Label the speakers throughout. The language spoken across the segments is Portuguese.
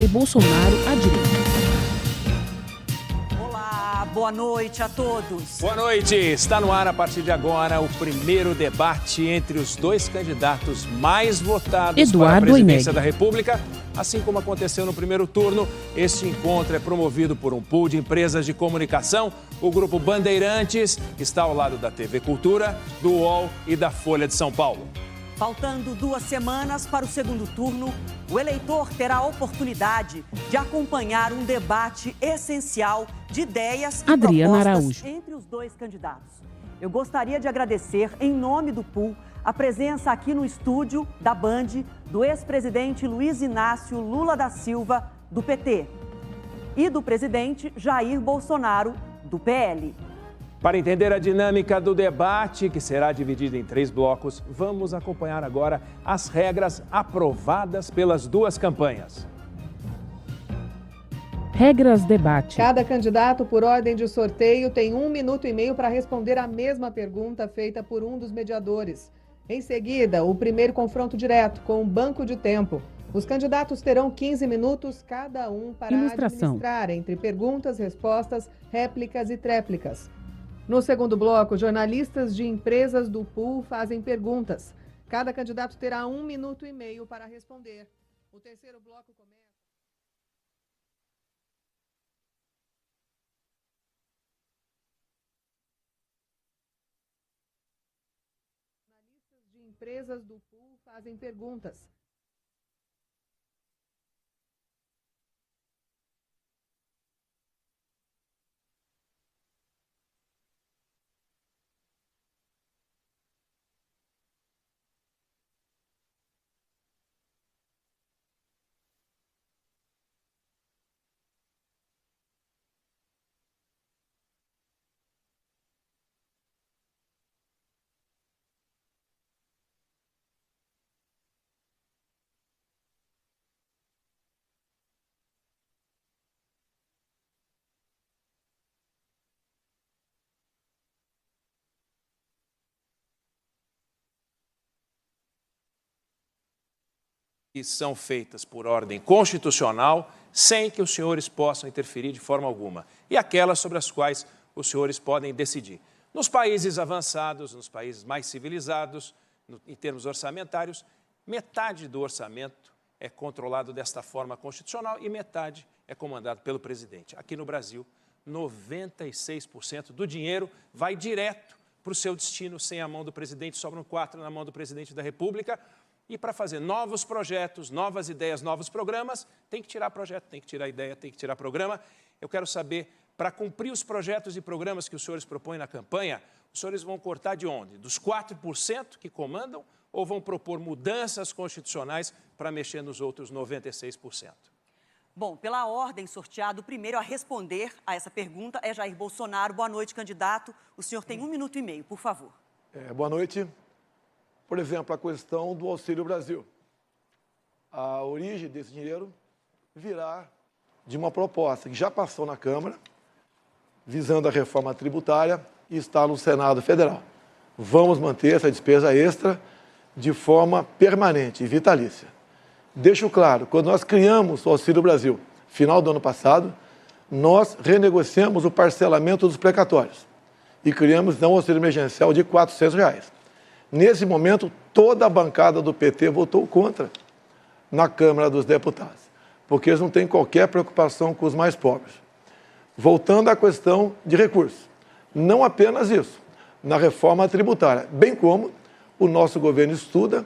Speaker 1: Bolsonaro à direita.
Speaker 2: Boa noite a todos.
Speaker 3: Boa noite. Está no ar a partir de agora o primeiro debate entre os dois candidatos mais votados para a presidência da República. Assim como aconteceu no primeiro turno, este encontro é promovido por um pool de empresas de comunicação. O Grupo Bandeirantes está ao lado da TV Cultura, do UOL e da Folha de São Paulo.
Speaker 2: Faltando 2 semanas para o segundo turno, o eleitor terá a oportunidade de acompanhar um debate essencial de ideias e propostas entre os dois candidatos. Eu gostaria de agradecer, em nome do pool, a presença aqui no estúdio da Band do ex-presidente Luiz Inácio Lula da Silva, do PT, e do presidente Jair Bolsonaro, do PL.
Speaker 3: Para entender a dinâmica do debate, que será dividido em 3 blocos, vamos acompanhar agora as regras aprovadas pelas duas campanhas.
Speaker 1: Regras debate.
Speaker 4: Cada candidato, por ordem de sorteio, tem 1 minuto e meio para responder a mesma pergunta feita por um dos mediadores. Em seguida, o primeiro confronto direto, com um banco de tempo. Os candidatos terão 15 minutos cada um para administrar entre perguntas, respostas, réplicas e tréplicas. No segundo bloco, jornalistas de empresas do pool fazem perguntas. Cada candidato terá 1 minuto e meio para responder. O terceiro bloco começa... Jornalistas de empresas do pool fazem perguntas.
Speaker 3: Que são feitas por ordem constitucional, sem que os senhores possam interferir de forma alguma. E aquelas sobre as quais os senhores podem decidir. Nos países avançados, nos países mais civilizados, em termos orçamentários, metade do orçamento é controlado desta forma constitucional e metade é comandado pelo presidente. Aqui no Brasil, 96% do dinheiro vai direto para o seu destino, sem a mão do presidente, sobram 4 na mão do presidente da República. E para fazer novos projetos, novas ideias, novos programas, tem que tirar projeto, tem que tirar ideia, tem que tirar programa. Eu quero saber, para cumprir os projetos e programas que os senhores propõem na campanha, os senhores vão cortar de onde? Dos 4% que comandam ou vão propor mudanças constitucionais para mexer nos outros 96%?
Speaker 2: Bom, pela ordem sorteada, o primeiro a responder a essa pergunta é Jair Bolsonaro. Boa noite, candidato. O senhor tem 1 minuto e meio, por favor.
Speaker 5: Boa noite. Por exemplo, a questão do Auxílio Brasil. A origem desse dinheiro virá de uma proposta que já passou na Câmara, visando a reforma tributária e está no Senado Federal. Vamos manter essa despesa extra de forma permanente e vitalícia. Deixo claro, quando nós criamos o Auxílio Brasil, final do ano passado, nós renegociamos o parcelamento dos precatórios e criamos um auxílio emergencial de R$ 400. Nesse momento, toda a bancada do PT votou contra na Câmara dos Deputados, porque eles não têm qualquer preocupação com os mais pobres. Voltando à questão de recursos, não apenas isso, na reforma tributária, bem como o nosso governo estuda,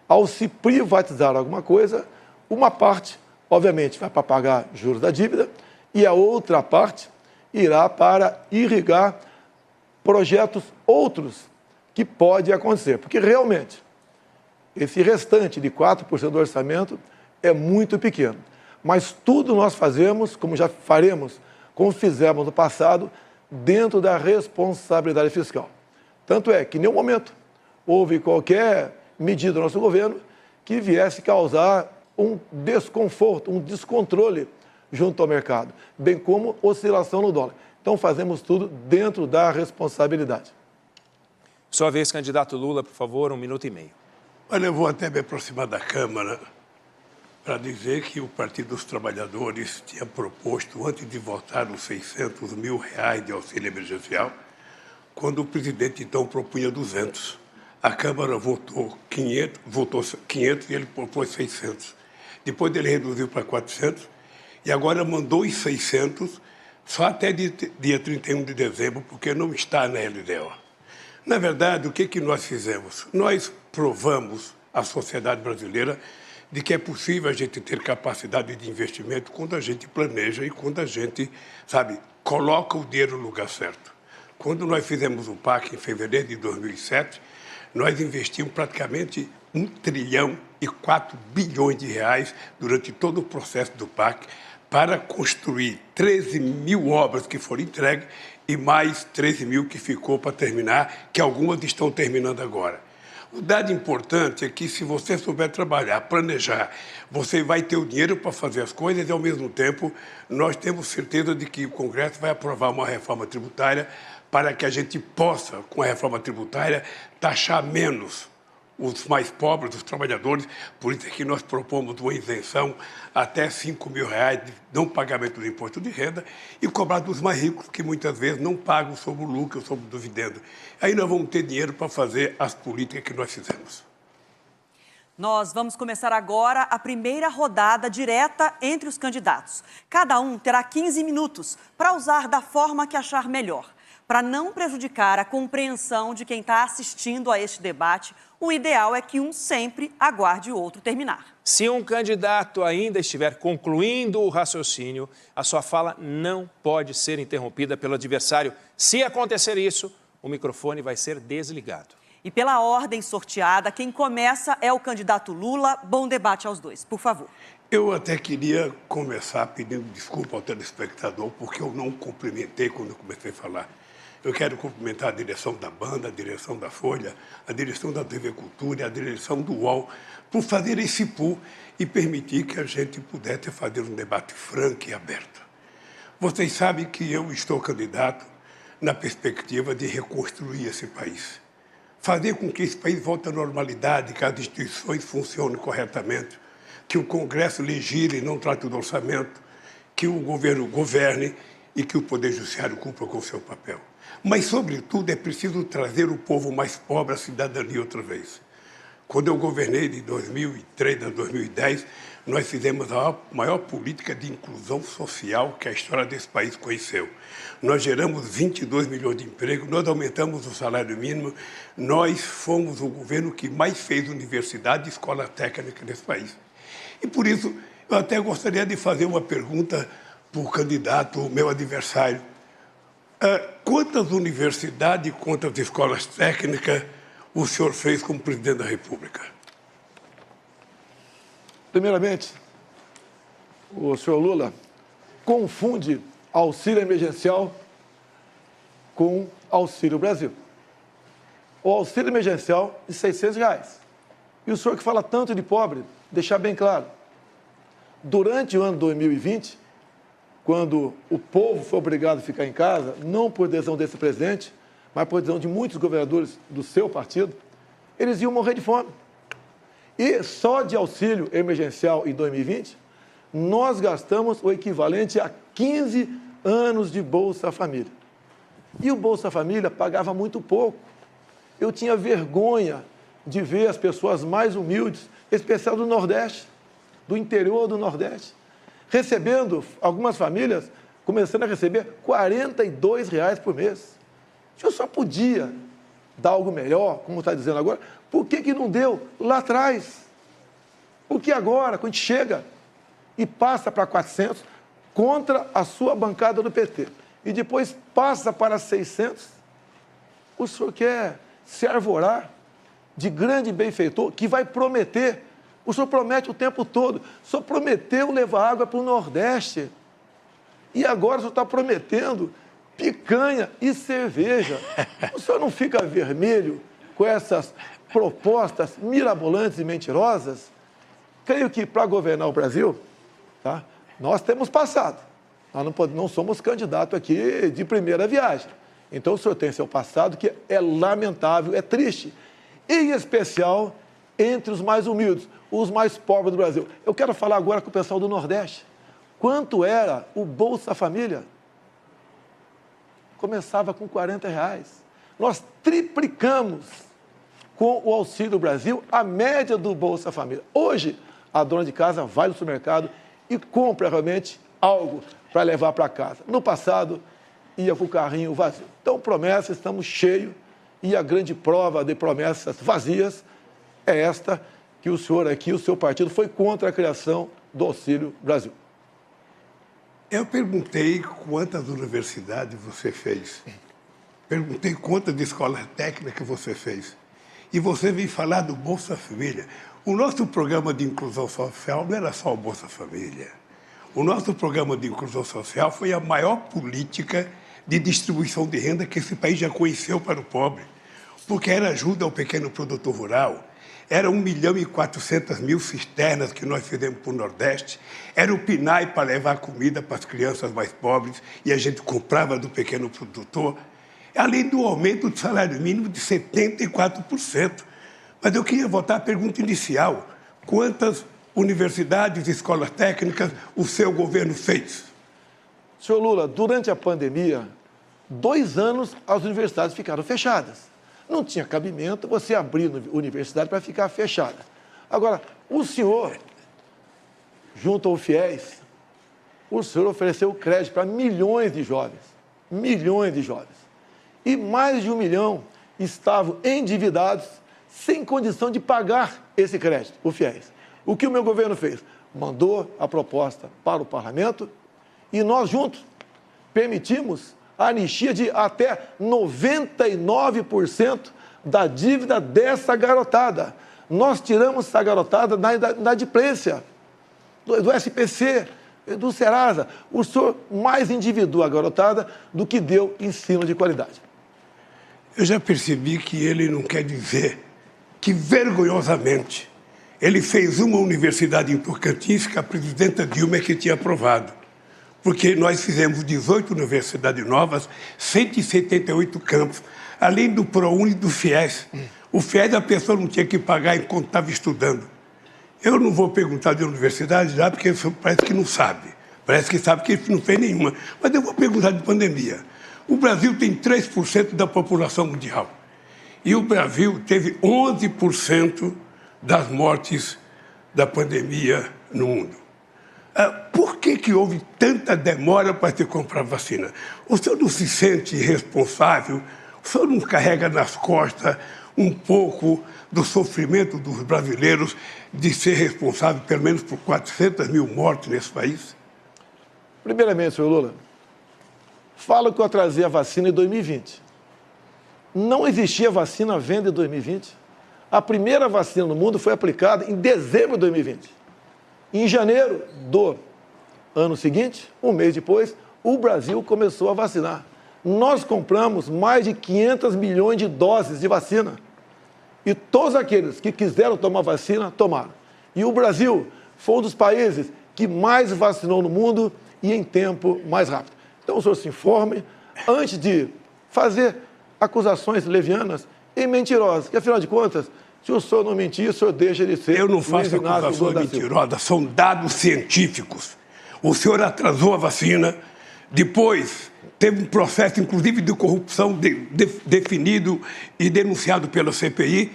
Speaker 5: ao se privatizar alguma coisa, uma parte, obviamente, vai para pagar juros da dívida e a outra parte irá para irrigar projetos outros que pode acontecer, porque realmente esse restante de 4% do orçamento é muito pequeno. Mas tudo nós fazemos, como já faremos, como fizemos no passado, dentro da responsabilidade fiscal. Tanto é que, em nenhum momento, houve qualquer medida do nosso governo que viesse causar um desconforto, um descontrole junto ao mercado, bem como oscilação no dólar. Então, fazemos tudo dentro da responsabilidade.
Speaker 3: Sua vez, candidato Lula, por favor, 1 minuto e meio.
Speaker 6: Olha, eu vou até me aproximar da Câmara para dizer que o Partido dos Trabalhadores tinha proposto, antes de votar os R$600 mil de auxílio emergencial, quando o presidente então propunha 200. A Câmara votou 500 e ele propôs 600. Depois ele reduziu para 400 e agora mandou os 600 só até dia 31 de dezembro, porque não está na LDO. Na verdade, o que nós fizemos? Nós provamos à sociedade brasileira de que é possível a gente ter capacidade de investimento quando a gente planeja e quando a gente, coloca o dinheiro no lugar certo. Quando nós fizemos o PAC em fevereiro de 2007, nós investimos praticamente R$1,4 trilhão durante todo o processo do PAC para construir 13 mil obras que foram entregues e mais 13 mil que ficou para terminar, que algumas estão terminando agora. O dado importante é que se você souber trabalhar, planejar, você vai ter o dinheiro para fazer as coisas e, ao mesmo tempo, nós temos certeza de que o Congresso vai aprovar uma reforma tributária para que a gente possa, com a reforma tributária, taxar menos os mais pobres, os trabalhadores. Por isso é que nós propomos uma isenção até R$5 mil de não pagamento do imposto de renda e cobrar dos mais ricos, que muitas vezes não pagam sobre o lucro, sobre o dividendo. Aí nós vamos ter dinheiro para fazer as políticas que nós fizemos.
Speaker 2: Nós vamos começar agora a primeira rodada direta entre os candidatos. Cada um terá 15 minutos para usar da forma que achar melhor. Para não prejudicar a compreensão de quem está assistindo a este debate, o ideal é que um sempre aguarde o outro terminar.
Speaker 3: Se um candidato ainda estiver concluindo o raciocínio, a sua fala não pode ser interrompida pelo adversário. Se acontecer isso, o microfone vai ser desligado.
Speaker 2: E pela ordem sorteada, quem começa é o candidato Lula. Bom debate aos dois, por favor.
Speaker 6: Eu até queria começar pedindo desculpa ao telespectador, porque eu não cumprimentei quando eu comecei a falar. Eu quero cumprimentar a direção da Banda, a direção da Folha, a direção da TV Cultura e a direção do UOL por fazer esse pool e permitir que a gente pudesse fazer um debate franco e aberto. Vocês sabem que eu estou candidato na perspectiva de reconstruir esse país. Fazer com que esse país volte à normalidade, que as instituições funcionem corretamente, que o Congresso legisle e não trate do orçamento, que o governo governe e que o Poder Judiciário cumpra com o seu papel. Mas, sobretudo, é preciso trazer o povo mais pobre à cidadania outra vez. Quando eu governei de 2003 a 2010, nós fizemos a maior política de inclusão social que a história desse país conheceu. Nós geramos 22 milhões de empregos, nós aumentamos o salário mínimo, nós fomos o governo que mais fez universidade e escola técnica nesse país. E, por isso, eu até gostaria de fazer uma pergunta para o candidato, o meu adversário. Quantas universidades e quantas escolas técnicas o senhor fez como presidente da República?
Speaker 5: Primeiramente, o senhor Lula confunde auxílio emergencial com Auxílio Brasil. O auxílio emergencial de R$600. E o senhor que fala tanto de pobre, deixar bem claro, durante o ano 2020, quando o povo foi obrigado a ficar em casa, não por decisão desse presidente, mas por decisão de muitos governadores do seu partido, eles iam morrer de fome. E só de auxílio emergencial em 2020, nós gastamos o equivalente a 15 anos de Bolsa Família. E o Bolsa Família pagava muito pouco. Eu tinha vergonha de ver as pessoas mais humildes, em especial do Nordeste, do interior do Nordeste, recebendo, algumas famílias, começando a receber R$42 por mês. Eu só podia dar algo melhor, como está dizendo agora, por que não deu lá atrás? Porque agora, quando a gente chega e passa para 400, contra a sua bancada do PT, e depois passa para 600, o senhor quer se arvorar de grande benfeitor que vai prometer. O senhor promete o tempo todo. O senhor prometeu levar água para o Nordeste. E agora o senhor está prometendo picanha e cerveja. O senhor não fica vermelho com essas propostas mirabolantes e mentirosas? Creio que para governar o Brasil, tá, nós temos passado. Nós não somos candidatos aqui de primeira viagem. Então o senhor tem seu passado que é lamentável, é triste. Em especial, entre os mais humildes, os mais pobres do Brasil. Eu quero falar agora com o pessoal do Nordeste. Quanto era o Bolsa Família? Começava com R$40. Nós triplicamos com o Auxílio Brasil a média do Bolsa Família. Hoje, a dona de casa vai no supermercado e compra realmente algo para levar para casa. No passado, ia com o carrinho vazio. Então, promessas, estamos cheios, e a grande prova de promessas vazias é esta, que o senhor aqui, o seu partido, foi contra a criação do Auxílio Brasil.
Speaker 6: Eu perguntei quantas universidades você fez. Perguntei quantas escolas técnicas você fez. E você veio falar do Bolsa Família. O nosso programa de inclusão social não era só o Bolsa Família. O nosso programa de inclusão social foi a maior política de distribuição de renda que esse país já conheceu para o pobre. Porque era ajuda ao pequeno produtor rural, era 1.400.000 cisternas que nós fizemos para o Nordeste, era o PNAE para levar comida para as crianças mais pobres e a gente comprava do pequeno produtor, além do aumento do salário mínimo de 74%. Mas eu queria voltar à pergunta inicial. Quantas universidades e escolas técnicas o seu governo fez?
Speaker 5: Senhor Lula, durante a pandemia, 2 anos as universidades ficaram fechadas. Não tinha cabimento você abrir a universidade para ficar fechada. Agora, o senhor, junto ao FIES, o senhor ofereceu crédito para milhões de jovens. Milhões de jovens. E mais de 1 milhão estavam endividados, sem condição de pagar esse crédito, o FIES. O que o meu governo fez? Mandou a proposta para o parlamento e nós juntos permitimos a anistia de até 99% da dívida dessa garotada. Nós tiramos essa garotada da inadimplência, do SPC, do Serasa. O senhor mais endividou a garotada do que deu ensino de qualidade.
Speaker 6: Eu já percebi que ele não quer dizer que, vergonhosamente, ele fez uma universidade em Tocantins que a presidenta Dilma é que tinha aprovado. Porque nós fizemos 18 universidades novas, 178 campos, além do ProUni e do FIES. O FIES a pessoa não tinha que pagar enquanto estava estudando. Eu não vou perguntar de universidade já, porque parece que não sabe. Parece que sabe que ele não fez nenhuma. Mas eu vou perguntar de pandemia. O Brasil tem 3% da população mundial. E o Brasil teve 11% das mortes da pandemia no mundo. Por que houve tanta demora para se comprar vacina? O senhor não se sente responsável? O senhor não carrega nas costas um pouco do sofrimento dos brasileiros de ser responsável, pelo menos, por 400.000 mortes nesse país?
Speaker 5: Primeiramente, senhor Lula, falo que eu atrasei a vacina em 2020. Não existia vacina à venda em 2020. A primeira vacina no mundo foi aplicada em dezembro de 2020. Em janeiro do ano seguinte, um mês depois, o Brasil começou a vacinar. Nós compramos mais de 500 milhões de doses de vacina. E todos aqueles que quiseram tomar vacina, tomaram. E o Brasil foi um dos países que mais vacinou no mundo e em tempo mais rápido. Então, o senhor se informe antes de fazer acusações levianas e mentirosas, que, afinal de contas, se o senhor não mentir, o senhor deixa de ser...
Speaker 6: Eu não faço acusações mentirosas, são dados científicos. O senhor atrasou a vacina, depois teve um processo, inclusive, de corrupção definido e denunciado pela CPI,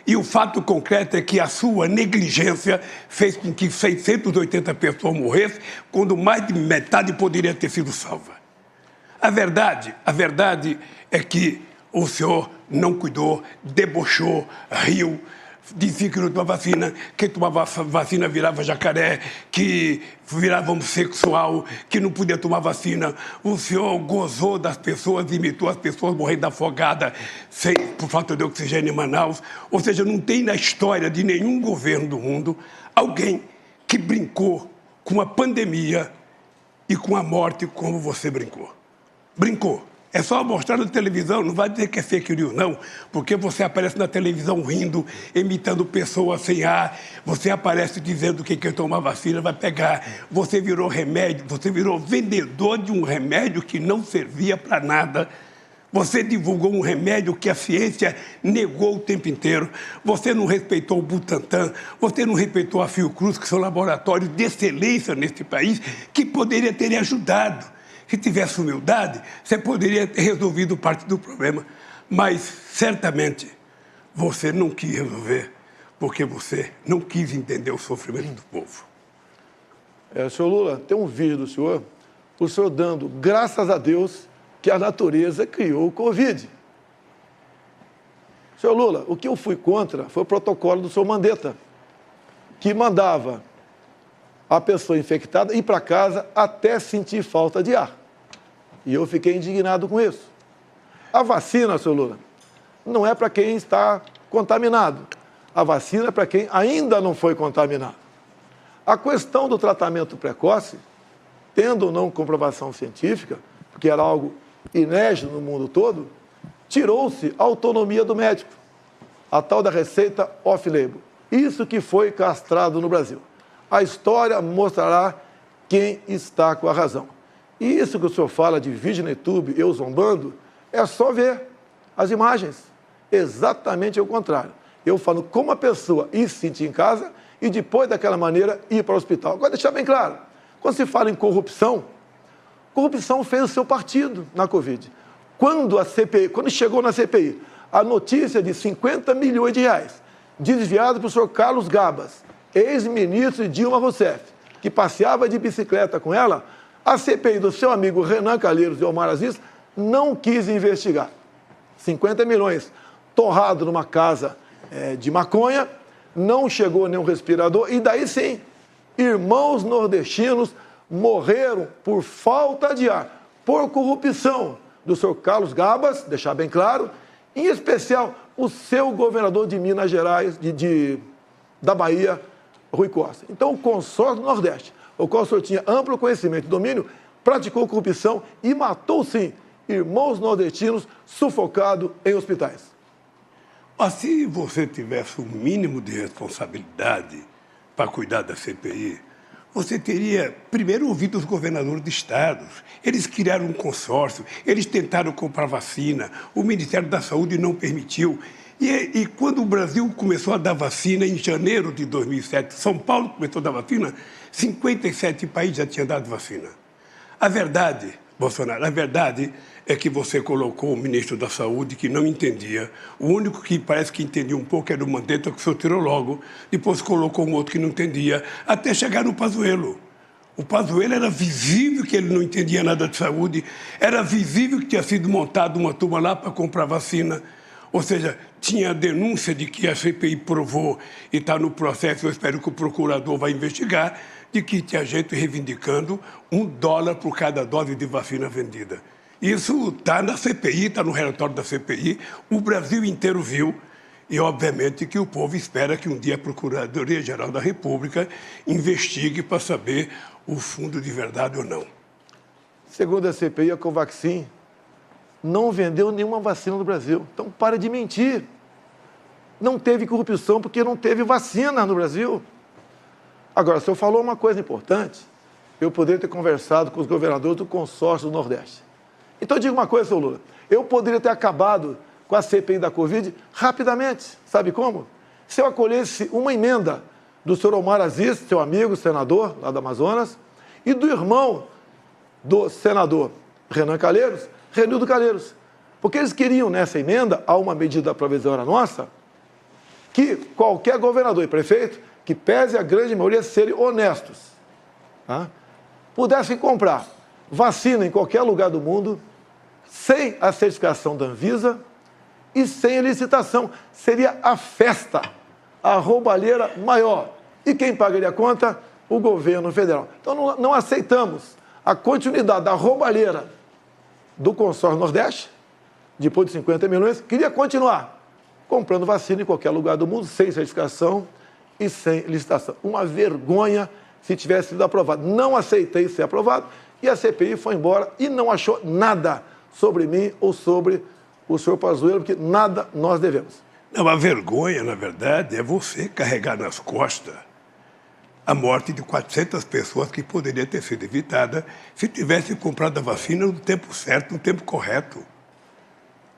Speaker 6: e o fato concreto é que a sua negligência fez com que 680 pessoas morressem, quando mais de metade poderia ter sido salva. A verdade é que o senhor não cuidou, debochou, riu, dizia que não tomava vacina, quem tomava vacina virava jacaré, que virava homossexual, que não podia tomar vacina. O senhor gozou das pessoas, imitou as pessoas morrendo afogada por falta de oxigênio em Manaus. Ou seja, não tem na história de nenhum governo do mundo alguém que brincou com a pandemia e com a morte como você brincou. Brincou. É só mostrar na televisão, não vai dizer que é fake news, não, porque você aparece na televisão rindo, imitando pessoas sem ar, você aparece dizendo que quem tomar vacina vai pegar, você virou remédio, você virou vendedor de um remédio que não servia para nada, Você divulgou um remédio que a ciência negou o tempo inteiro. Você não respeitou o Butantan, você não respeitou a Fiocruz, que são laboratórios de excelência neste país, que poderia ter lhe ajudado. Se tivesse humildade, você poderia ter resolvido parte do problema. Mas, certamente, você não quis resolver, porque você não quis entender o sofrimento do povo.
Speaker 5: Senhor Lula, tem um vídeo do senhor dando graças a Deus que a natureza criou o Covid. Senhor Lula, o que eu fui contra foi o protocolo do senhor Mandetta, que mandava a pessoa infectada ir para casa até sentir falta de ar. E eu fiquei indignado com isso. A vacina, senhor Lula, não é para quem está contaminado. A vacina é para quem ainda não foi contaminado. A questão do tratamento precoce, tendo ou não comprovação científica, porque era algo inédito no mundo todo, tirou-se a autonomia do médico, a tal da receita off-label. Isso que foi castrado no Brasil. A história mostrará quem está com a razão. E isso que o senhor fala de vídeo no YouTube, eu zombando, é só ver as imagens. Exatamente o contrário. Eu falo como a pessoa ir se sentir em casa e depois daquela maneira ir para o hospital. Agora, deixar bem claro, quando se fala em corrupção, corrupção fez o seu partido na Covid. Quando chegou na CPI, a notícia de 50 milhões de reais desviado para o senhor Carlos Gabas, ex-ministro de Dilma Rousseff, que passeava de bicicleta com ela, a CPI do seu amigo Renan Calheiros e Omar Aziz não quis investigar. 50 milhões torrado numa casa de maconha, não chegou nenhum respirador, e daí sim, irmãos nordestinos morreram por falta de ar, por corrupção do senhor Carlos Gabas, deixar bem claro, em especial o seu governador de Minas Gerais, da Bahia, Rui Costa. Então, o consórcio do Nordeste, o qual o senhor tinha amplo conhecimento e domínio, praticou corrupção e matou, sim, irmãos nordestinos sufocados em hospitais.
Speaker 6: Mas se você tivesse um mínimo de responsabilidade para cuidar da CPI, você teria primeiro ouvido os governadores de estados. Eles criaram um consórcio, eles tentaram comprar vacina, o Ministério da Saúde não permitiu. E quando o Brasil começou a dar vacina, em janeiro de 2007, São Paulo começou a dar vacina, 57 países já tinham dado vacina. A verdade, Bolsonaro, a verdade é que você colocou o ministro da Saúde que não entendia. O único que parece que entendia um pouco era o Mandetta, que o senhor tirou logo. Depois colocou um outro que não entendia, até chegar no Pazuello. O Pazuello era visível que ele não entendia nada de saúde, era visível que tinha sido montada uma turma lá para comprar vacina. Ou seja, tinha a denúncia de que a CPI provou, e está no processo, eu espero que o procurador vai investigar, de que tinha gente reivindicando $1 por cada dose de vacina vendida. Isso está na CPI, está no relatório da CPI, o Brasil inteiro viu, e obviamente que o povo espera que um dia a Procuradoria-Geral da República investigue para saber o fundo de verdade ou não.
Speaker 5: Segundo a CPI, a Covaxin não vendeu nenhuma vacina no Brasil. Então, para de mentir. Não teve corrupção porque não teve vacina no Brasil. Agora, o senhor falou uma coisa importante. Eu poderia ter conversado com os governadores do consórcio do Nordeste. Então, digo uma coisa, senhor Lula. Eu poderia ter acabado com a CPI da Covid rapidamente. Sabe como? Se eu acolhesse uma emenda do senhor Omar Aziz, seu amigo, senador, lá do Amazonas, e do irmão do senador Renan Calheiros, Renildo Calheiros. Porque eles queriam, nessa emenda, a uma medida provisória nossa, que qualquer governador e prefeito, que pese a grande maioria serem honestos, tá, pudessem comprar vacina em qualquer lugar do mundo, sem a certificação da Anvisa e sem a licitação. Seria a festa, a roubalheira maior. E quem pagaria a conta? O governo federal. Então, não aceitamos a continuidade da roubalheira do consórcio Nordeste, depois de 50 milhões, queria continuar comprando vacina em qualquer lugar do mundo, sem certificação e sem licitação. Uma vergonha se tivesse sido aprovado. Não aceitei ser aprovado e a CPI foi embora e não achou nada sobre mim ou sobre o senhor Pazuello, porque nada nós devemos.
Speaker 6: Não, a vergonha, na verdade, é você carregar nas costas a morte de 400 pessoas que poderia ter sido evitada se tivesse comprado a vacina no tempo certo, no tempo correto.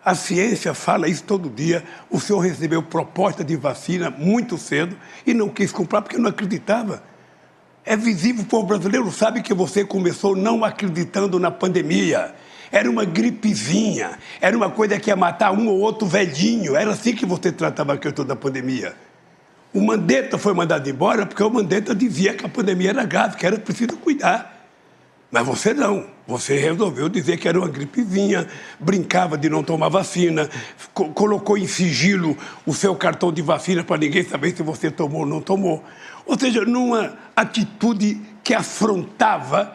Speaker 6: A ciência fala isso todo dia. O senhor recebeu proposta de vacina muito cedo e não quis comprar porque não acreditava. É visível, o povo brasileiro sabe que você começou não acreditando na pandemia. Era uma gripezinha, era uma coisa que ia matar um ou outro velhinho. Era assim que você tratava a questão da pandemia. O Mandetta foi mandado embora porque o Mandetta dizia que a pandemia era grave, que era preciso cuidar. Mas você não. Você resolveu dizer que era uma gripezinha, brincava de não tomar vacina, colocou em sigilo o seu cartão de vacina para ninguém saber se você tomou ou não tomou. Ou seja, numa atitude que afrontava,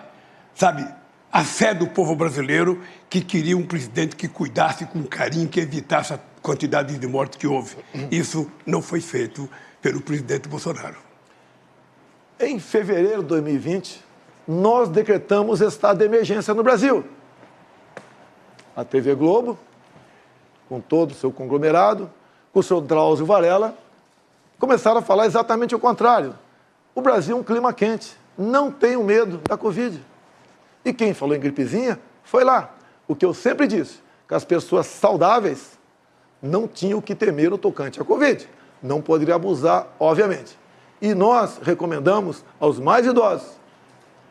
Speaker 6: sabe, a fé do povo brasileiro, que queria um presidente que cuidasse com carinho, que evitasse a quantidade de mortes que houve. Isso não foi feito pelo presidente Bolsonaro.
Speaker 5: Em fevereiro de 2020, nós decretamos estado de emergência no Brasil. A TV Globo, com todo o seu conglomerado, com o seu Drauzio Varela, começaram a falar exatamente o contrário. O Brasil é um clima quente, não tenham medo da Covid. E quem falou em gripezinha foi lá. O que eu sempre disse, que as pessoas saudáveis não tinham o que temer no tocante à Covid. Não poderia abusar, obviamente. E nós recomendamos aos mais idosos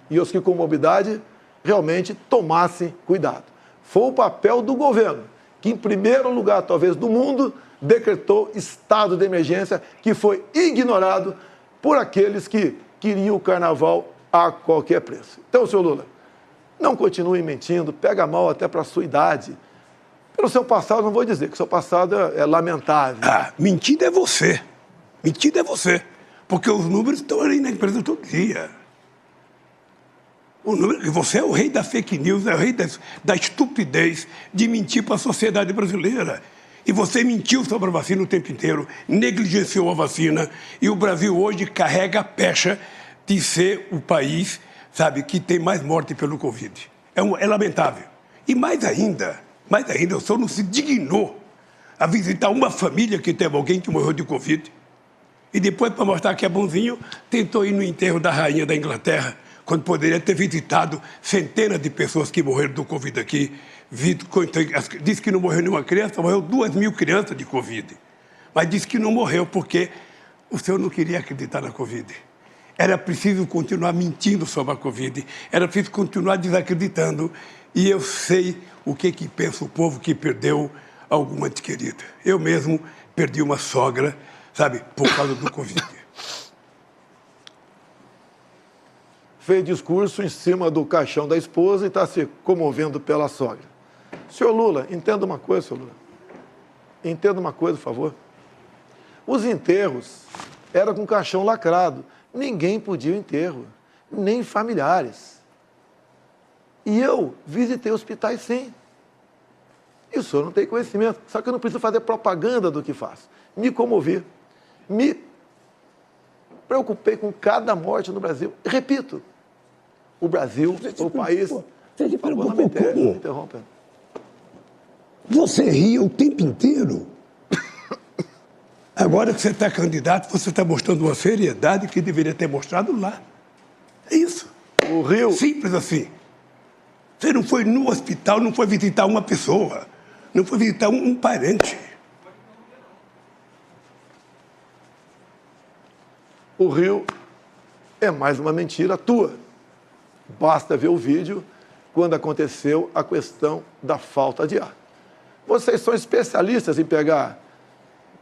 Speaker 5: e aos que com morbidade realmente tomassem cuidado. Foi o papel do governo, que em primeiro lugar, talvez, do mundo, decretou estado de emergência, que foi ignorado por aqueles que queriam o carnaval a qualquer preço. Então, senhor Lula, não continue mentindo, pega mal até para a sua idade. Pelo seu passado, não vou dizer que o seu passado é lamentável.
Speaker 6: Ah, mentira é você. Mentira é você. Porque os números estão ali na empresa todo dia. Você é o rei da fake news, é o rei da estupidez de mentir para a sociedade brasileira. E você mentiu sobre a vacina o tempo inteiro, negligenciou a vacina, e o Brasil hoje carrega a pecha de ser o país, sabe, que tem mais morte pelo Covid. É lamentável. E mais ainda, o senhor não se dignou a visitar uma família que teve alguém que morreu de Covid. E depois, para mostrar que é bonzinho, tentou ir no enterro da rainha da Inglaterra, quando poderia ter visitado centenas de pessoas que morreram do Covid aqui. Disse que não morreu nenhuma criança, morreu 2.000 crianças de Covid. Mas disse que não morreu porque o senhor não queria acreditar na Covid. Era preciso continuar mentindo sobre a Covid, era preciso continuar desacreditando. E eu sei o que pensa o povo que perdeu alguma ente querida. Eu mesmo perdi uma sogra, sabe, por causa do Covid.
Speaker 5: Fez discurso em cima do caixão da esposa e está se comovendo pela sogra. Senhor Lula, entenda uma coisa, senhor Lula. Entenda uma coisa, por favor. Os enterros eram com caixão lacrado. Ninguém podia ir ao enterro, nem familiares. E eu visitei hospitais, sim. E o senhor não tem conhecimento. Só que eu não preciso fazer propaganda do que faço. Me comovi. Me preocupei com cada morte no Brasil. Repito, o Brasil, o país...
Speaker 6: Você se preocupou como?
Speaker 5: Interrompendo.
Speaker 6: Você ria o tempo inteiro. Agora que você está candidato, você está mostrando uma seriedade que deveria ter mostrado lá. É isso.
Speaker 5: O Rio...
Speaker 6: Simples assim. Você não foi no hospital, não foi visitar uma pessoa, não foi visitar um parente.
Speaker 5: O Rio é mais uma mentira tua. Basta ver o vídeo quando aconteceu a questão da falta de ar. Vocês são especialistas em pegar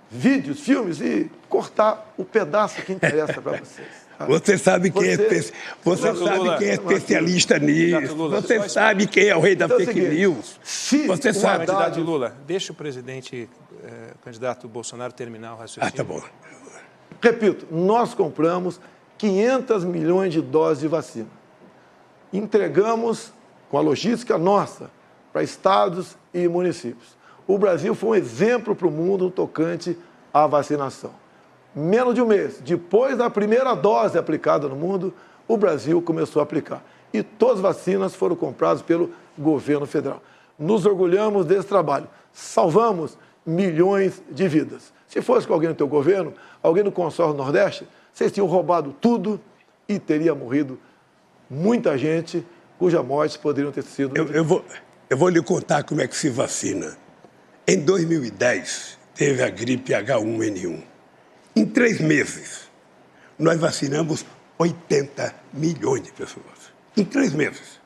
Speaker 5: vídeos, filmes e cortar o pedaço que interessa para vocês. Tá?
Speaker 6: Você sabe quem é especialista nisso. Você sabe quem é o rei da fake news. Você sabe.
Speaker 3: Candidato Lula, deixa o presidente, candidato Bolsonaro, terminar o raciocínio.
Speaker 6: Ah, tá bom.
Speaker 5: Repito, nós compramos 500 milhões de doses de vacina. Entregamos com a logística nossa para estados e municípios. O Brasil foi um exemplo para o mundo no tocante à vacinação. Menos de um mês, depois da primeira dose aplicada no mundo, o Brasil começou a aplicar. E todas as vacinas foram compradas pelo governo federal. Nos orgulhamos desse trabalho. Salvamos milhões de vidas. Se fosse com alguém no teu governo, alguém do consórcio Nordeste, vocês tinham roubado tudo e teria morrido muita gente cuja morte poderiam ter sido...
Speaker 6: Eu vou lhe contar como é que se vacina. Em 2010, teve a gripe H1N1. Em 3 meses, nós vacinamos 80 milhões de pessoas. Em 3 meses.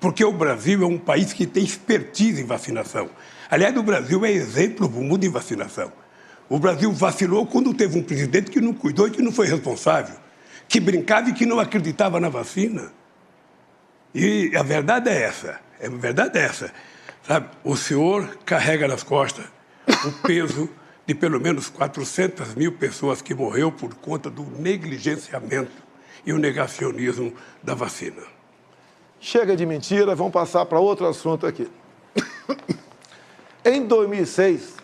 Speaker 6: Porque o Brasil é um país que tem expertise em vacinação. Aliás, o Brasil é exemplo do mundo em vacinação. O Brasil vacilou quando teve um presidente que não cuidou e que não foi responsável, que brincava e que não acreditava na vacina. E a verdade é essa. A verdade é essa. Sabe? O senhor carrega nas costas o peso de pelo menos 400 mil pessoas que morreu por conta do negligenciamento e o negacionismo da vacina.
Speaker 5: Chega de mentira, vamos passar para outro assunto aqui. Em 2006,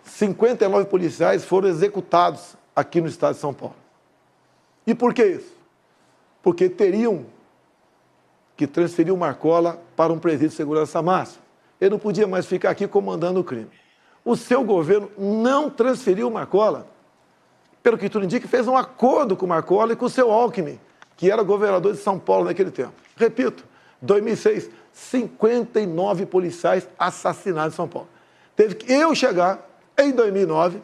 Speaker 5: 59 policiais foram executados aqui no estado de São Paulo. E por que isso? Porque teriam que transferir o Marcola para um presídio de segurança máxima. Ele não podia mais ficar aqui comandando o crime. O seu governo não transferiu o Marcola. Pelo que tudo indica, fez um acordo com o Marcola e com o seu Alckmin, que era governador de São Paulo naquele tempo. Repito, 2006, 59 policiais assassinados em São Paulo. Teve que eu chegar em 2019,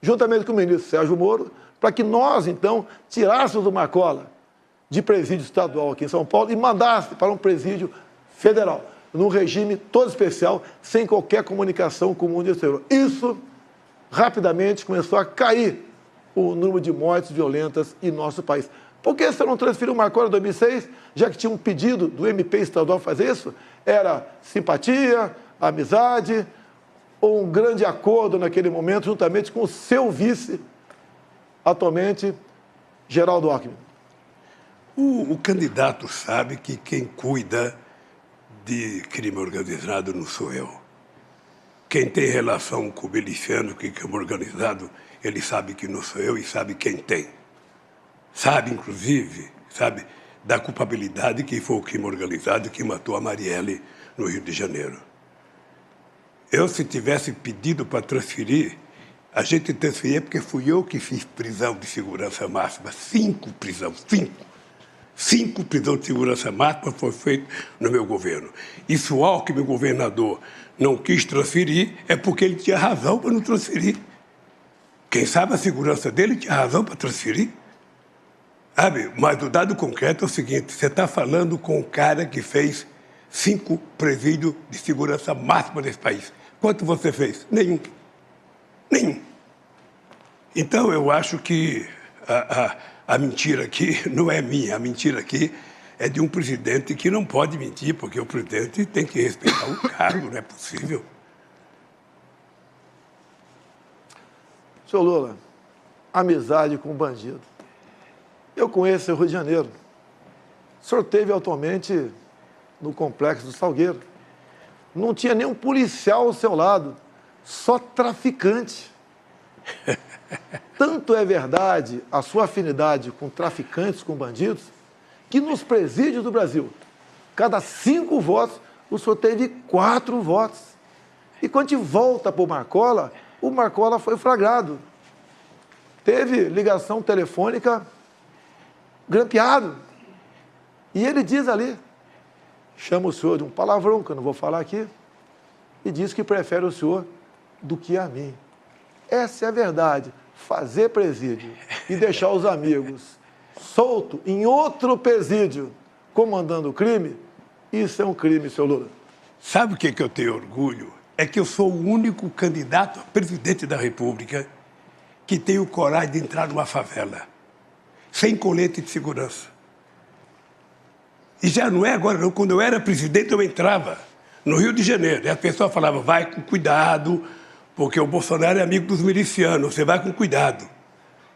Speaker 5: juntamente com o ministro Sérgio Moro, para que nós, então, tirássemos o Marcola de presídio estadual aqui em São Paulo e mandasse para um presídio federal, num regime todo especial, sem qualquer comunicação com o mundo exterior. Isso, rapidamente, começou a cair o número de mortes violentas em nosso país. Por que você não transferiu o Marcola em 2006, já que tinha um pedido do MP estadual fazer isso? Era simpatia, amizade ou um grande acordo naquele momento, juntamente com o seu vice, atualmente, Geraldo Alckmin?
Speaker 6: O candidato sabe que quem cuida de crime organizado não sou eu. Quem tem relação com o miliciano, que é crime organizado, ele sabe que não sou eu e sabe quem tem. Sabe, inclusive, sabe da culpabilidade que foi o crime organizado que matou a Marielle no Rio de Janeiro. Eu, se tivesse pedido para transferir, a gente transferia porque fui eu que fiz prisão de segurança máxima. 5 prisões, 5. 5 prisões de segurança máxima foi feito no meu governo. E se o Alckmin, governador, não quis transferir, é porque ele tinha razão para não transferir. Quem sabe a segurança dele tinha razão para transferir. Sabe? Mas o dado concreto é o seguinte, você está falando com um cara que fez 5 presídios de segurança máxima nesse país. Quanto você fez? Nenhum. Nenhum. Então, eu acho que a mentira aqui não é minha. A mentira aqui é de um presidente que não pode mentir, porque o presidente tem que respeitar o cargo, não é possível.
Speaker 5: Senhor Lula, amizade com o bandido. Eu conheço o Rio de Janeiro. O senhor esteve atualmente no Complexo do Salgueiro. Não tinha nenhum policial ao seu lado, só traficante. Tanto é verdade a sua afinidade com traficantes, com bandidos, que nos presídios do Brasil, cada 5 votos, o senhor teve 4 votos. E quando a gente volta para o Marcola foi flagrado. Teve ligação telefônica grampeado. E ele diz ali, chama o senhor de um palavrão, que eu não vou falar aqui, e diz que prefere o senhor do que a mim. Essa é a verdade. Fazer presídio e deixar os amigos soltos em outro presídio comandando o crime, isso é um crime, senhor Lula.
Speaker 6: Sabe o que eu tenho orgulho? É que eu sou o único candidato a presidente da República que tem o coragem de entrar numa favela, sem colete de segurança. E já não é agora, não. Quando eu era presidente, eu entrava no Rio de Janeiro. E a pessoa falava, vai com cuidado, porque o Bolsonaro é amigo dos milicianos, você vai com cuidado.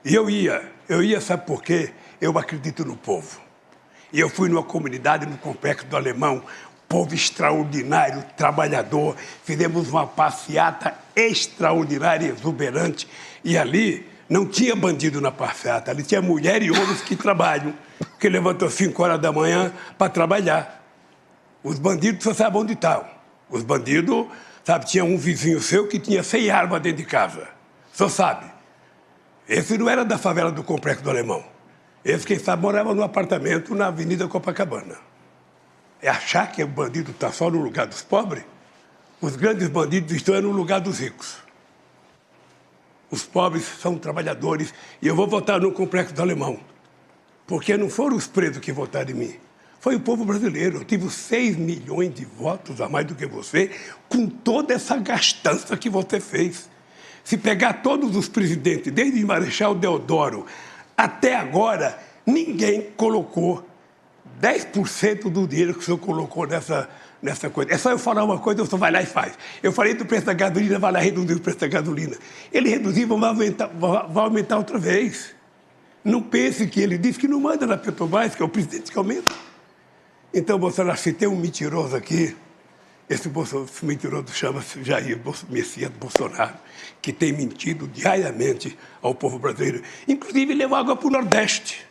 Speaker 6: E eu ia, sabe por quê? Eu acredito no povo. E eu fui numa comunidade no Complexo do Alemão, povo extraordinário, trabalhador, fizemos uma passeata extraordinária, exuberante, e ali não tinha bandido na passeata, ali tinha mulher e homens que trabalham, que levantam às 5 horas da manhã para trabalhar. Os bandidos só sabem onde estão. Os bandidos, sabe, tinha um vizinho seu que tinha 100 armas dentro de casa. Só sabe. Esse não era da favela do Complexo do Alemão. Esse, quem sabe, morava num apartamento na Avenida Copacabana. é achar que o bandido está só no lugar dos pobres. Os grandes bandidos estão no lugar dos ricos. Os pobres são trabalhadores e eu vou votar no Complexo do Alemão. Porque não foram os presos que votaram em mim. Foi o povo brasileiro. Eu tive 6 milhões de votos a mais do que você, com toda essa gastança que você fez. Se pegar todos os presidentes, desde Marechal Deodoro até agora, ninguém colocou 10% do dinheiro que o senhor colocou nessa coisa. É só eu falar uma coisa, o senhor vai lá e faz. Eu falei do preço da gasolina, vai lá reduzir o preço da gasolina. Ele reduziu, vai aumentar outra vez. Não pense que ele disse que não manda na Petrobras, que é o presidente que aumenta. Então, Bolsonaro, se tem um mentiroso aqui, esse mentiroso chama-se Jair Messias Bolsonaro, que tem mentido diariamente ao povo brasileiro. Inclusive, levou água para o Nordeste.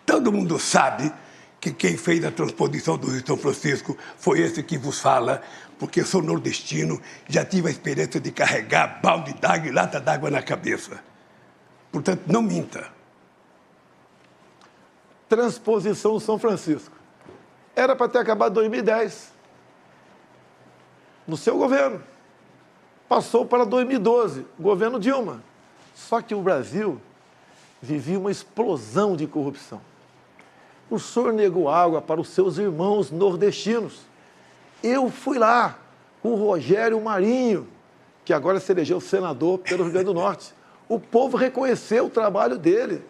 Speaker 6: Todo mundo sabe que quem fez a transposição do Rio São Francisco foi esse que vos fala, porque eu sou nordestino, já tive a experiência de carregar balde d'água e lata d'água na cabeça. Portanto, não minta.
Speaker 5: Transposição do São Francisco. Era para ter acabado em 2010. No seu governo. Passou para 2012, governo Dilma. Só que o Brasil vivia uma explosão de corrupção. O senhor negou água para os seus irmãos nordestinos. Eu fui lá com o Rogério Marinho, que agora se elegeu senador pelo Rio Grande do Norte. O povo reconheceu o trabalho dele.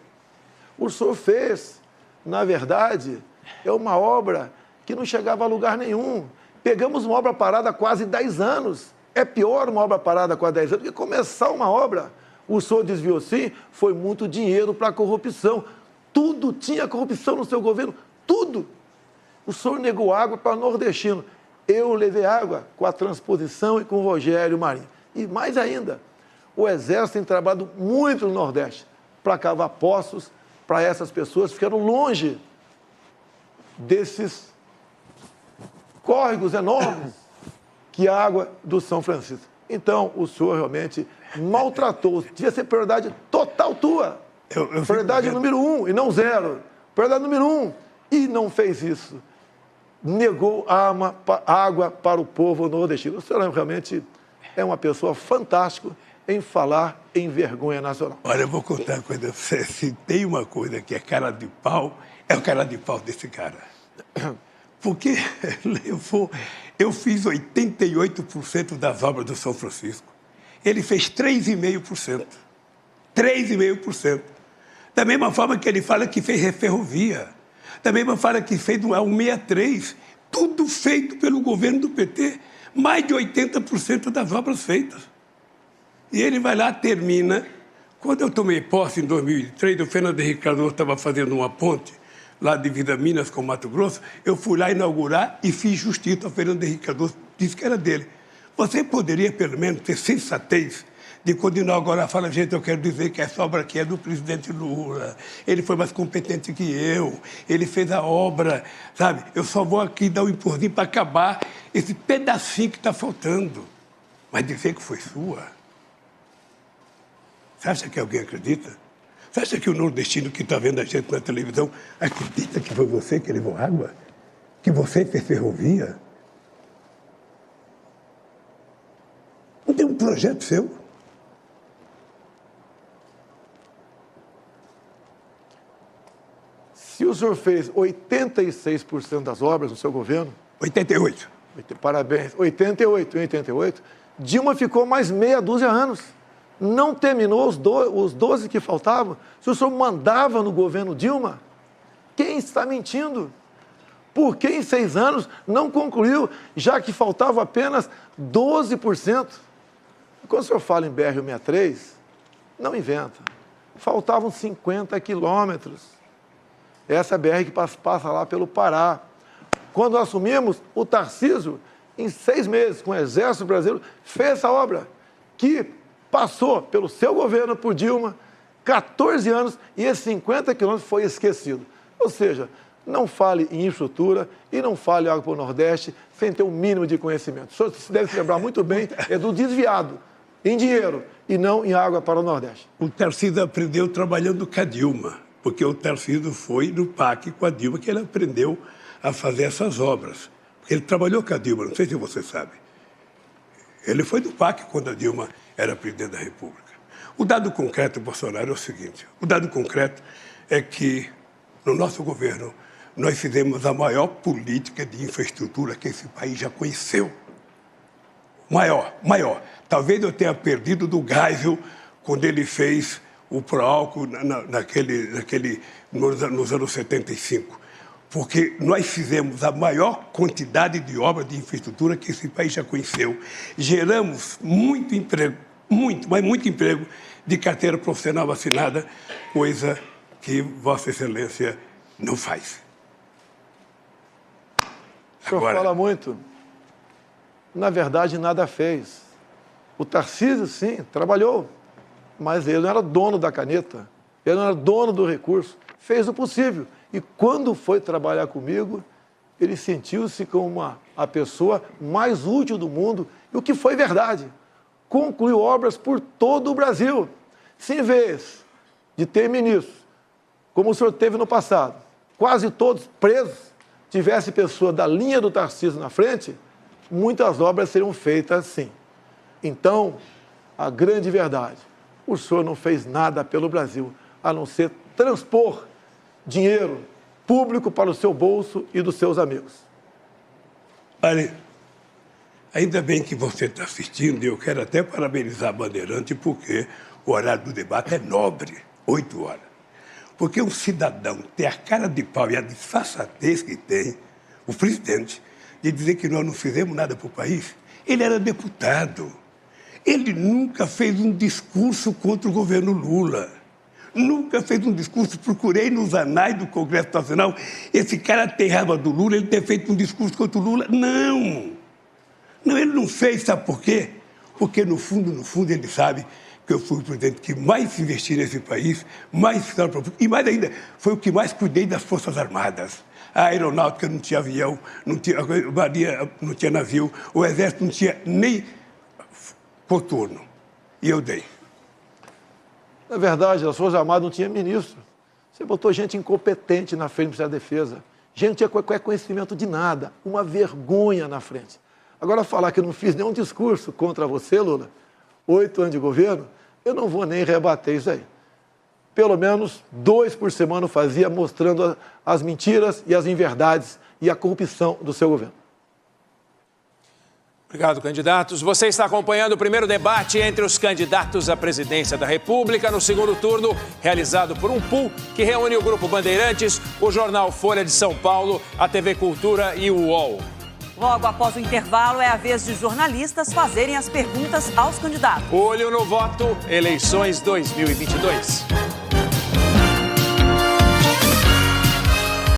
Speaker 5: O senhor fez, na verdade, é uma obra que não chegava a lugar nenhum. Pegamos uma obra parada há quase 10 anos. É pior uma obra parada há quase 10 anos do que começar uma obra. O senhor desviou, sim, foi muito dinheiro para a corrupção. Tudo tinha corrupção no seu governo, tudo. O senhor negou água para o nordestino. Eu levei água com a transposição e com o Rogério Marinho. E mais ainda, o Exército tem trabalhado muito no Nordeste para cavar poços para essas pessoas que ficaram longe desses córregos enormes que a água do São Francisco. Então, o senhor realmente maltratou. Devia ser prioridade total tua. Prioridade número 1 e não 0. Prioridade número 1. E não fez isso. Negou água para o povo nordestino. O senhor realmente é uma pessoa fantástica em falar em vergonha nacional.
Speaker 6: Olha, eu vou contar uma coisa. Se tem uma coisa que é cara de pau, é o cara de pau desse cara. Porque eu fiz 88% das obras do São Francisco. Ele fez 3,5%. 3,5%. Da mesma forma que ele fala que fez ferrovia. Da mesma forma que fez o 163. Tudo feito pelo governo do PT. Mais de 80% das obras feitas. E ele vai lá, termina. Quando eu tomei posse em 2003, o Fernando Henrique Cardoso estava fazendo uma ponte lá de Vida Minas com Mato Grosso, eu fui lá inaugurar e fiz justiça ao Fernando Henrique Cardoso, disse que era dele. Você poderia, pelo menos, ter sensatez de quando inaugurar, fala, gente, eu quero dizer que essa obra aqui é do presidente Lula, ele foi mais competente que eu, ele fez a obra, sabe? Eu só vou aqui dar um empurrinho para acabar esse pedacinho que está faltando. Mas dizer que foi sua? Você acha que alguém acredita? Você acha que o nordestino que está vendo a gente na televisão acredita que foi você que levou água? Que você fez ferrovia? Não tem um projeto seu?
Speaker 5: Se o senhor fez 86% das obras no seu governo...
Speaker 6: 88.
Speaker 5: Parabéns. 88. Dilma ficou mais meia dúzia de anos. Não terminou os 12 que faltavam. Se o senhor mandava no governo Dilma, quem está mentindo? Por que em 6 anos não concluiu, já que faltava apenas 12%? Quando o senhor fala em BR-163, não inventa. Faltavam 50 quilômetros. Essa BR que passa lá pelo Pará. Quando assumimos, o Tarcísio, em 6 meses, com o Exército Brasileiro, fez essa obra, que passou pelo seu governo, por Dilma, 14 anos, e esses 50 quilômetros foi esquecido. Ou seja, não fale em infraestrutura e não fale água para o Nordeste sem ter um mínimo de conhecimento. O senhor deve se lembrar muito bem, é do desviado em dinheiro e não em água para o Nordeste.
Speaker 6: O Tarcísio aprendeu trabalhando com a Dilma, porque o Tarcísio foi no PAC com a Dilma, que ele aprendeu a fazer essas obras. Porque ele trabalhou com a Dilma, não sei se você sabe. Ele foi do PAC quando a Dilma era presidente da República. O dado concreto, Bolsonaro, é o seguinte. O dado concreto é que, no nosso governo, nós fizemos a maior política de infraestrutura que esse país já conheceu. Maior. Talvez eu tenha perdido do Geisel quando ele fez o Proálcool nos anos 75. Porque nós fizemos a maior quantidade de obras de infraestrutura que esse país já conheceu. Geramos muito emprego, muito emprego de carteira profissional assinada, coisa que Vossa Excelência não faz.
Speaker 5: O senhor fala muito. Na verdade, nada fez. O Tarcísio, sim, trabalhou, mas ele não era dono da caneta, ele não era dono do recurso. Fez o possível. E quando foi trabalhar comigo, ele sentiu-se como a pessoa mais útil do mundo, e o que foi verdade. Concluiu obras por todo o Brasil. Se em vez de ter ministros, como o senhor teve no passado, quase todos presos, tivesse pessoa da linha do Tarcísio na frente, muitas obras seriam feitas assim. Então, a grande verdade, o senhor não fez nada pelo Brasil, a não ser transpor dinheiro público para o seu bolso e dos seus amigos.
Speaker 6: Olha, ainda bem que você está assistindo, e eu quero até parabenizar a Bandeirante, porque o horário do debate é nobre, 8 horas. Porque um cidadão tem a cara de pau e a disfarçatez que tem, o presidente, de dizer que nós não fizemos nada para o país. Ele era deputado. Ele nunca fez um discurso contra o governo Lula. Nunca fez um discurso. Procurei nos anais do Congresso Nacional. Esse cara tem raiva do Lula, ele ter feito um discurso contra o Lula. Não, ele não fez. Sabe por quê? Porque, no fundo, ele sabe que eu fui o presidente que mais investi nesse país, e mais ainda, foi o que mais cuidei das Forças Armadas. A aeronáutica não tinha avião, a marinha não tinha navio, o exército não tinha nem coturno. E eu dei.
Speaker 5: Na verdade, as Forças Armadas não tinham ministro. Você botou gente incompetente na frente do Ministério da Defesa. Gente não tinha qualquer conhecimento de nada. Uma vergonha na frente. Agora, falar que eu não fiz nenhum discurso contra você, Lula, 8 anos de governo, eu não vou nem rebater isso aí. Pelo menos 2 por semana eu fazia, mostrando as mentiras e as inverdades e a corrupção do seu governo.
Speaker 3: Obrigado, candidatos. Você está acompanhando o primeiro debate entre os candidatos à presidência da República no segundo turno, realizado por um pool que reúne o Grupo Bandeirantes, o jornal Folha de São Paulo, a TV Cultura e o UOL.
Speaker 2: Logo após o intervalo, é a vez de jornalistas fazerem as perguntas aos candidatos.
Speaker 3: Olho no voto, eleições 2022.